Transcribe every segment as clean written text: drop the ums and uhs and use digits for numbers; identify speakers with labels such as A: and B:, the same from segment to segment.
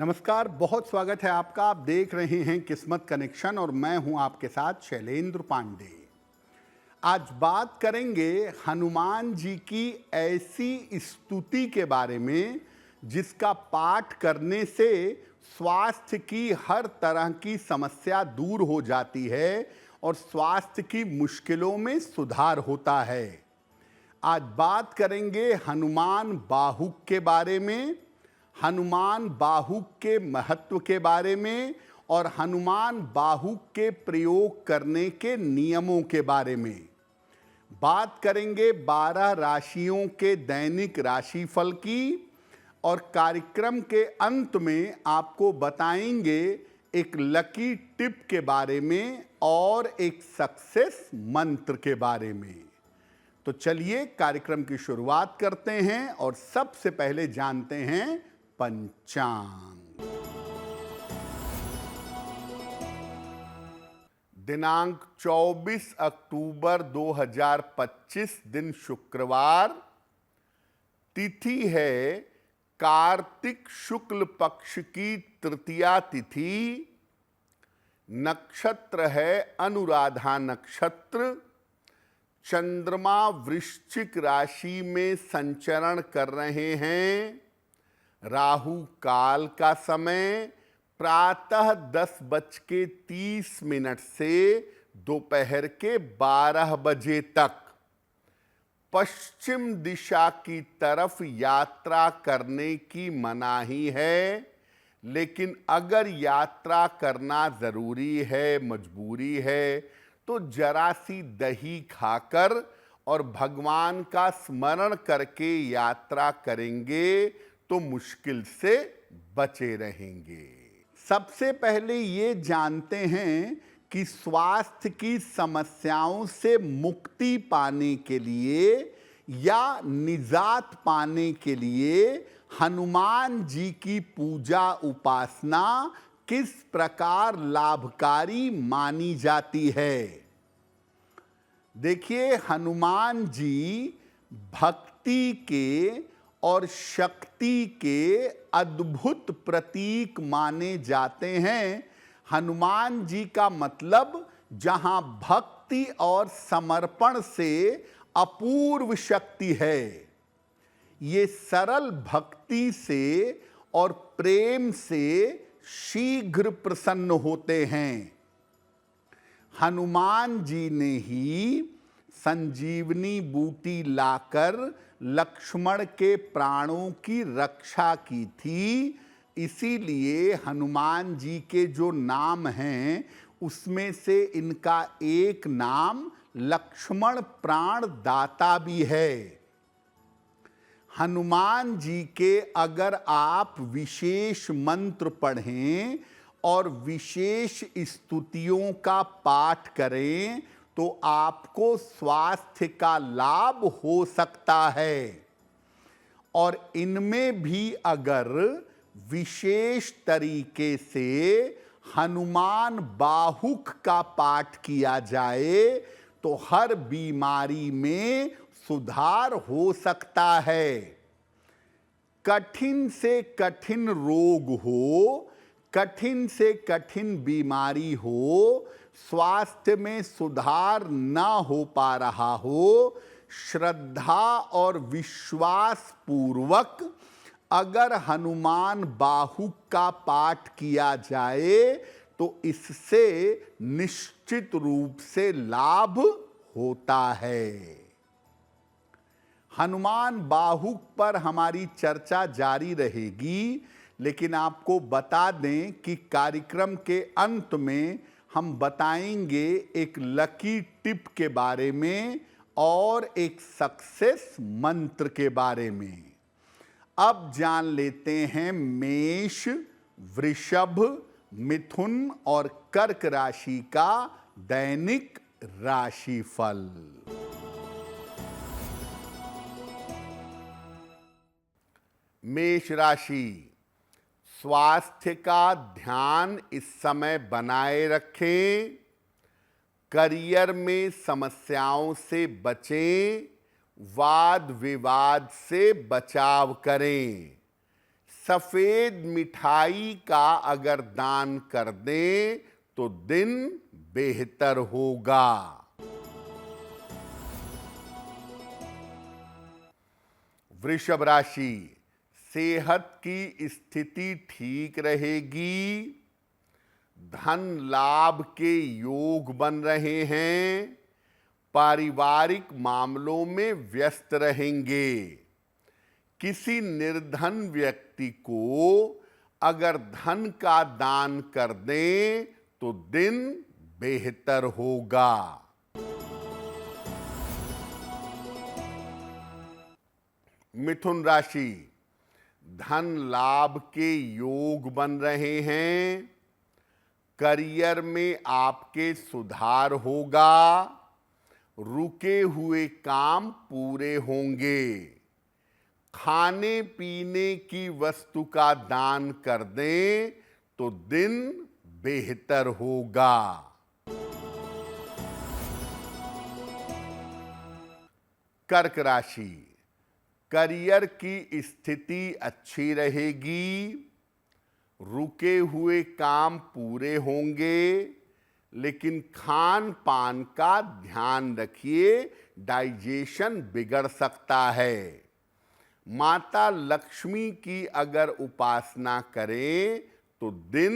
A: नमस्कार, बहुत स्वागत है आपका। आप देख रहे हैं किस्मत कनेक्शन और मैं हूं आपके साथ शैलेंद्र पांडे। आज बात करेंगे हनुमान जी की ऐसी स्तुति के बारे में जिसका पाठ करने से स्वास्थ्य की हर तरह की समस्या दूर हो जाती है और स्वास्थ्य की मुश्किलों में सुधार होता है। आज बात करेंगे हनुमान बाहुक के बारे में, हनुमान बाहुक के महत्व के बारे में और हनुमान बाहुक के प्रयोग करने के नियमों के बारे में। बात करेंगे 12 राशियों के दैनिक राशिफल की और कार्यक्रम के अंत में आपको बताएंगे एक लकी टिप के बारे में और एक सक्सेस मंत्र के बारे में। तो चलिए कार्यक्रम की शुरुआत करते हैं और सबसे पहले जानते हैं पंचांग। दिनांक 24 अक्टूबर 2025 दिन शुक्रवार, तिथि है कार्तिक शुक्ल पक्ष की तृतीया तिथि, नक्षत्र है अनुराधा नक्षत्र, चंद्रमा वृश्चिक राशि में संचरण कर रहे हैं। राहु काल का समय प्रातः 10:30 से दोपहर के 12 बजे तक। पश्चिम दिशा की तरफ यात्रा करने की मनाही है, लेकिन अगर यात्रा करना जरूरी है, मजबूरी है, तो जरा सी दही खाकर और भगवान का स्मरण करके यात्रा करेंगे तो मुश्किल से बचे रहेंगे। सबसे पहले ये जानते हैं कि स्वास्थ्य की समस्याओं से मुक्ति पाने के लिए या निजात पाने के लिए हनुमान जी की पूजा उपासना किस प्रकार लाभकारी मानी जाती है। देखिए, हनुमान जी भक्ति के और शक्ति के अद्भुत प्रतीक माने जाते हैं। हनुमान जी का मतलब जहां भक्ति और समर्पण से अपूर्व शक्ति है। ये सरल भक्ति से और प्रेम से शीघ्र प्रसन्न होते हैं। हनुमान जी ने ही संजीवनी बूटी लाकर लक्ष्मण के प्राणों की रक्षा की थी। इसीलिए हनुमान जी के जो नाम हैं उसमें से इनका एक नाम लक्ष्मण प्राण दाता भी है। हनुमान जी के अगर आप विशेष मंत्र पढ़ें और विशेष स्तुतियों का पाठ करें तो आपको स्वास्थ्य का लाभ हो सकता है। और इनमें भी अगर विशेष तरीके से हनुमान बाहुक का पाठ किया जाए तो हर बीमारी में सुधार हो सकता है। कठिन से कठिन रोग हो, कठिन से कठिन बीमारी हो, स्वास्थ्य में सुधार ना हो पा रहा हो, श्रद्धा और विश्वास पूर्वक अगर हनुमान बाहुक का पाठ किया जाए तो इससे निश्चित रूप से लाभ होता है। हनुमान बाहुक पर हमारी चर्चा जारी रहेगी, लेकिन आपको बता दें कि कार्यक्रम के अंत में हम बताएंगे एक लकी टिप के बारे में और एक सक्सेस मंत्र के बारे में। अब जान लेते हैं मेष, वृषभ, मिथुन और कर्क राशि का दैनिक राशिफल। मेष राशि, स्वास्थ्य का ध्यान इस समय बनाए रखें। करियर में समस्याओं से बचें, वाद विवाद से बचाव करें। सफेद मिठाई का अगर दान कर दें तो दिन बेहतर होगा। वृषभ राशि, सेहत की स्थिति ठीक रहेगी। धन लाभ के योग बन रहे हैं। पारिवारिक मामलों में व्यस्त रहेंगे। किसी निर्धन व्यक्ति को अगर धन का दान कर दें तो दिन बेहतर होगा। मिथुन राशि, धन लाभ के योग बन रहे हैं। करियर में आपके सुधार होगा। रुके हुए काम पूरे होंगे। खाने पीने की वस्तु का दान कर दें तो दिन बेहतर होगा। कर्क राशि, करियर की स्थिति अच्छी रहेगी। रुके हुए काम पूरे होंगे, लेकिन खान पान का ध्यान रखिए, डाइजेशन बिगड़ सकता है। माता लक्ष्मी की अगर उपासना करें तो दिन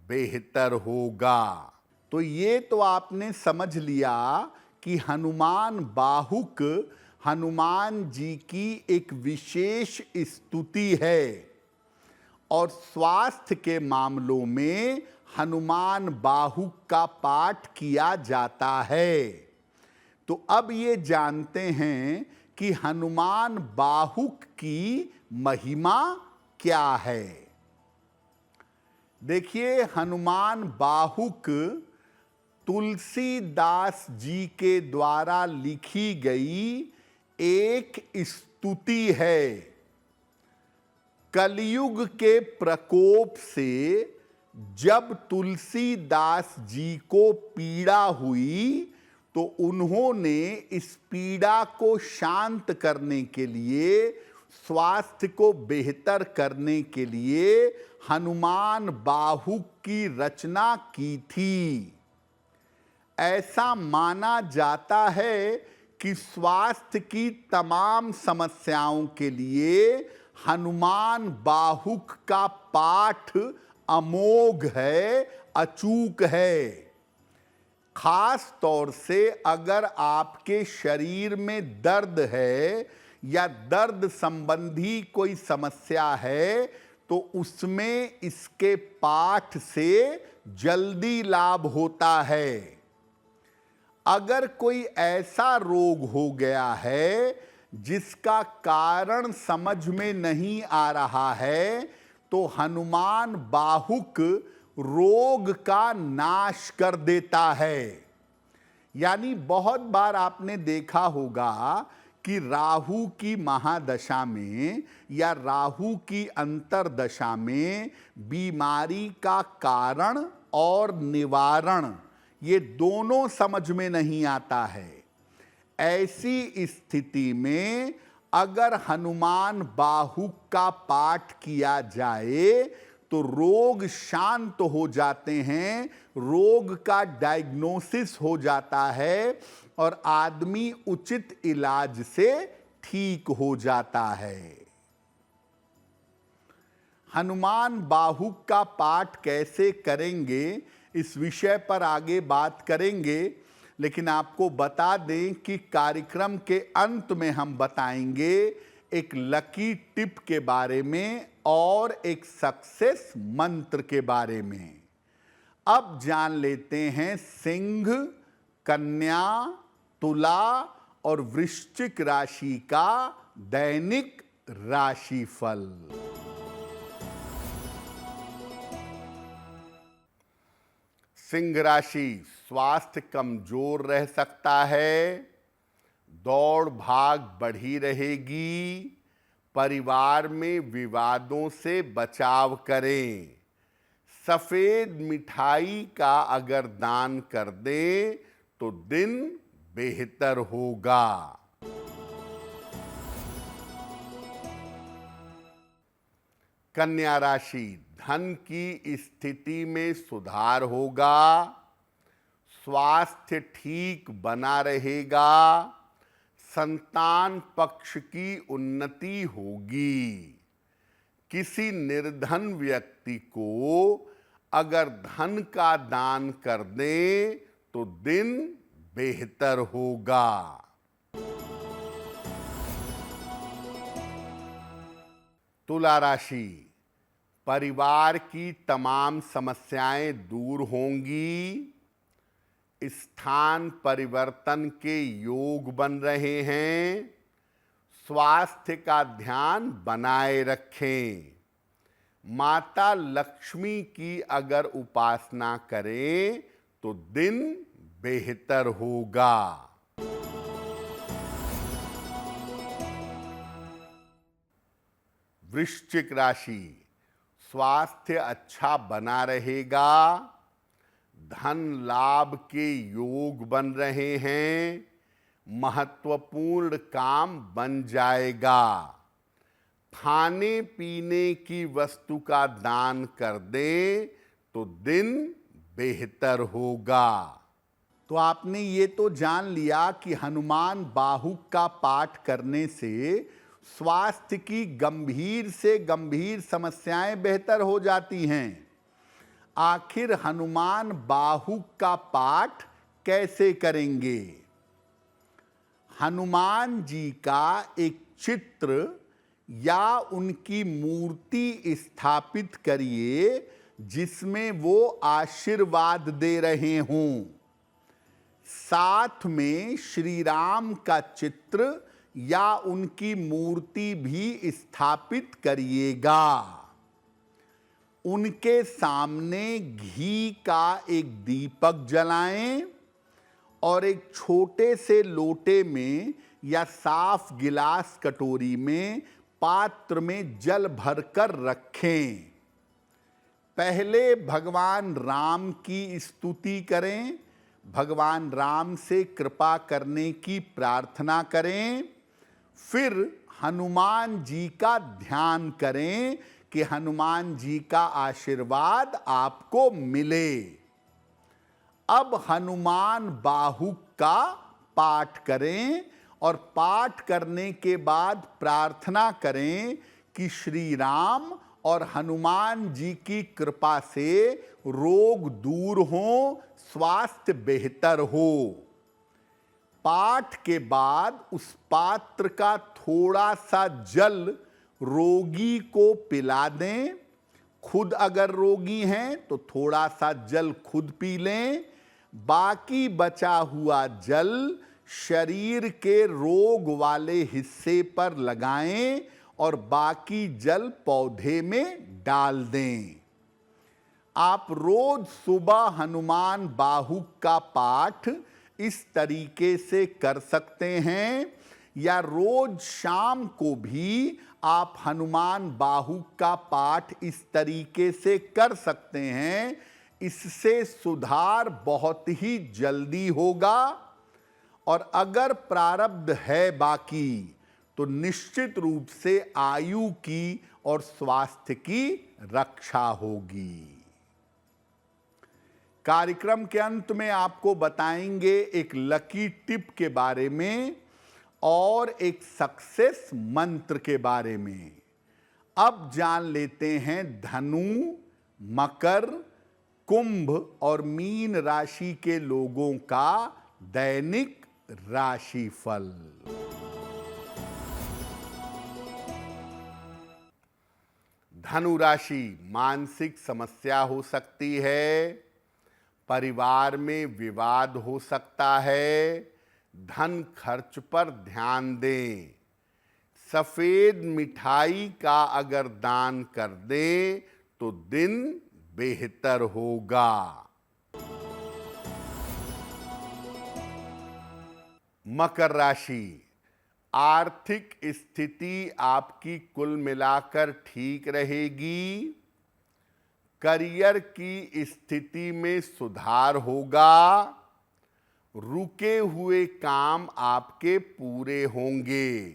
A: बेहतर होगा। तो ये तो आपने समझ लिया कि हनुमान बाहुक हनुमान जी की एक विशेष स्तुति है और स्वास्थ्य के मामलों में हनुमान बाहुक का पाठ किया जाता है। तो अब ये जानते हैं कि हनुमान बाहुक की महिमा क्या है। देखिए, हनुमान बाहुक तुलसीदास जी के द्वारा लिखी गई एक स्तुति है। कलयुग के प्रकोप से जब तुलसीदास जी को पीड़ा हुई तो उन्होंने इस पीड़ा को शांत करने के लिए, स्वास्थ्य को बेहतर करने के लिए हनुमान बाहुक की रचना की थी। ऐसा माना जाता है कि स्वास्थ्य की तमाम समस्याओं के लिए हनुमान बाहुक का पाठ अमोघ है, अचूक है। खास तौर से अगर आपके शरीर में दर्द है या दर्द संबंधी कोई समस्या है तो उसमें इसके पाठ से जल्दी लाभ होता है। अगर कोई ऐसा रोग हो गया है जिसका कारण समझ में नहीं आ रहा है तो हनुमान बाहुक रोग का नाश कर देता है। यानी बहुत बार आपने देखा होगा कि राहु की महादशा में या राहु की अंतर्दशा में बीमारी का कारण और निवारण ये दोनों समझ में नहीं आता है। ऐसी स्थिति में अगर हनुमान बाहुक का पाठ किया जाए तो रोग शांत हो जाते हैं, रोग का डायग्नोसिस हो जाता है और आदमी उचित इलाज से ठीक हो जाता है। हनुमान बाहुक का पाठ कैसे करेंगे इस विषय पर आगे बात करेंगे, लेकिन आपको बता दें कि कार्यक्रम के अंत में हम बताएंगे एक लकी टिप के बारे में और एक सक्सेस मंत्र के बारे में। अब जान लेते हैं सिंह, कन्या, तुला और वृश्चिक राशि का दैनिक राशिफल। सिंह राशि, स्वास्थ्य कमजोर रह सकता है। दौड़ भाग बढ़ी रहेगी। परिवार में विवादों से बचाव करें। सफेद मिठाई का अगर दान कर दें तो दिन बेहतर होगा। कन्या राशि, धन की स्थिति में सुधार होगा, स्वास्थ्य ठीक बना रहेगा, संतान पक्ष की उन्नति होगी। किसी निर्धन व्यक्ति को अगर धन का दान कर दें तो दिन बेहतर होगा। तुला राशि, परिवार की तमाम समस्याएं दूर होंगी, स्थान परिवर्तन के योग बन रहे हैं, स्वास्थ्य का ध्यान बनाए रखें। माता लक्ष्मी की अगर उपासना करें तो दिन बेहतर होगा। वृश्चिक राशि, स्वास्थ्य अच्छा बना रहेगा, धन लाभ के योग बन रहे हैं, महत्वपूर्ण काम बन जाएगा। खाने पीने की वस्तु का दान कर दें तो दिन बेहतर होगा। तो आपने ये तो जान लिया कि हनुमान बाहुक का पाठ करने से स्वास्थ्य की गंभीर से गंभीर समस्याएं बेहतर हो जाती हैं। आखिर हनुमान बाहुक का पाठ कैसे करेंगे? हनुमान जी का एक चित्र या उनकी मूर्ति स्थापित करिए जिसमें वो आशीर्वाद दे रहे हों। साथ में श्री राम का चित्र या उनकी मूर्ति भी स्थापित करिएगा। उनके सामने घी का एक दीपक जलाएं और एक छोटे से लोटे में या साफ गिलास कटोरी में पात्र में जल भरकर रखें। पहले भगवान राम की स्तुति करें, भगवान राम से कृपा करने की प्रार्थना करें, फिर हनुमान जी का ध्यान करें कि हनुमान जी का आशीर्वाद आपको मिले। अब हनुमान बाहुक का पाठ करें और पाठ करने के बाद प्रार्थना करें कि श्री राम और हनुमान जी की कृपा से रोग दूर हो, स्वास्थ्य बेहतर हो। पाठ के बाद उस पात्र का थोड़ा सा जल रोगी को पिला दें। खुद अगर रोगी हैं तो थोड़ा सा जल खुद पी लें। बाकी बचा हुआ जल शरीर के रोग वाले हिस्से पर लगाएं और बाकी जल पौधे में डाल दें। आप रोज सुबह हनुमान बाहुक का पाठ इस तरीके से कर सकते हैं या रोज शाम को भी आप हनुमान बाहुक का पाठ इस तरीके से कर सकते हैं। इससे सुधार बहुत ही जल्दी होगा और अगर प्रारब्ध है बाकी तो निश्चित रूप से आयु की और स्वास्थ्य की रक्षा होगी। कार्यक्रम के अंत में आपको बताएंगे एक लकी टिप के बारे में और एक सक्सेस मंत्र के बारे में। अब जान लेते हैं धनु, मकर, कुंभ और मीन राशि के लोगों का दैनिक राशिफल। धनु राशि, मानसिक समस्या हो सकती है, परिवार में विवाद हो सकता है, धन खर्च पर ध्यान दें। सफेद मिठाई का अगर दान कर दें तो दिन बेहतर होगा। मकर राशि, आर्थिक स्थिति आपकी कुल मिलाकर ठीक रहेगी, करियर की स्थिति में सुधार होगा, रुके हुए काम आपके पूरे होंगे,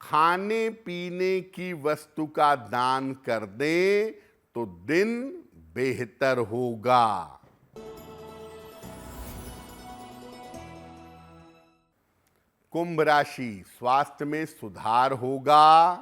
A: खाने पीने की वस्तु का दान कर दें तो दिन बेहतर होगा। कुंभ राशि, स्वास्थ्य में सुधार होगा।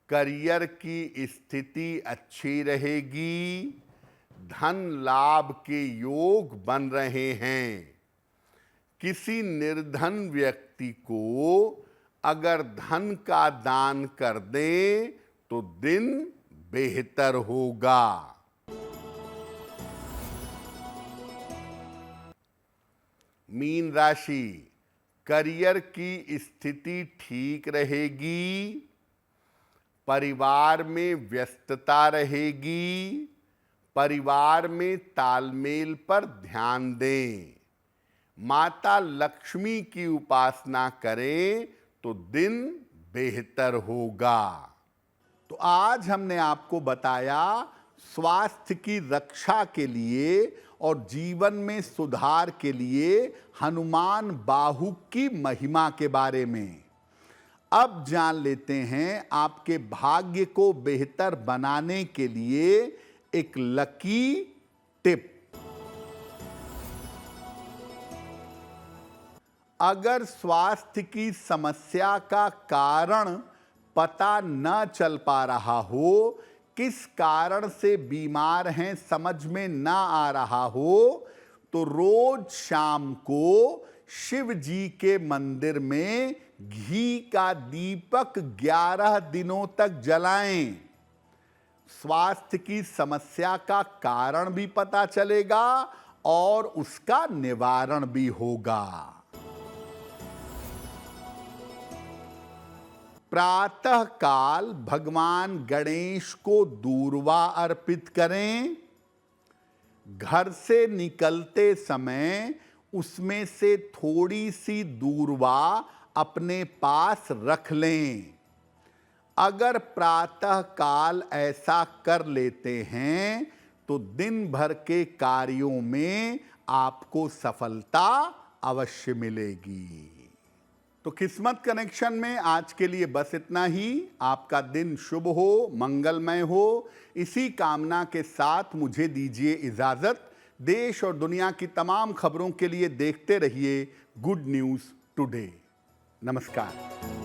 A: करियर की स्थिति अच्छी रहेगी। धन लाभ के योग बन रहे हैं। किसी निर्धन व्यक्ति को अगर धन का दान कर दें तो दिन बेहतर होगा। मीन राशि, करियर की स्थिति ठीक रहेगी। परिवार में व्यस्तता रहेगी। परिवार में तालमेल पर ध्यान दें। माता लक्ष्मी की उपासना करें तो दिन बेहतर होगा। तो आज हमने आपको बताया स्वास्थ्य की रक्षा के लिए और जीवन में सुधार के लिए हनुमान बाहु की महिमा के बारे में। अब जान लेते हैं आपके भाग्य को बेहतर बनाने के लिए एक लकी टिप। अगर स्वास्थ्य की समस्या का कारण पता न चल पा रहा हो, किस कारण से बीमार हैं समझ में ना आ रहा हो, तो रोज शाम को शिव जी के मंदिर में घी का दीपक 11 दिनों तक जलाएं। स्वास्थ्य की समस्या का कारण भी पता चलेगा और उसका निवारण भी होगा। प्रातः काल भगवान गणेश को दूर्वा अर्पित करें। घर से निकलते समय उसमें से थोड़ी सी दूर्वा अपने पास रख लें। अगर प्रातः काल ऐसा कर लेते हैं तो दिन भर के कार्यों में आपको सफलता अवश्य मिलेगी। तो किस्मत कनेक्शन में आज के लिए बस इतना ही। आपका दिन शुभ हो, मंगलमय हो, इसी कामना के साथ मुझे दीजिए इजाजत। देश और दुनिया की तमाम खबरों के लिए देखते रहिए गुड न्यूज़ टुडे। नमस्कार।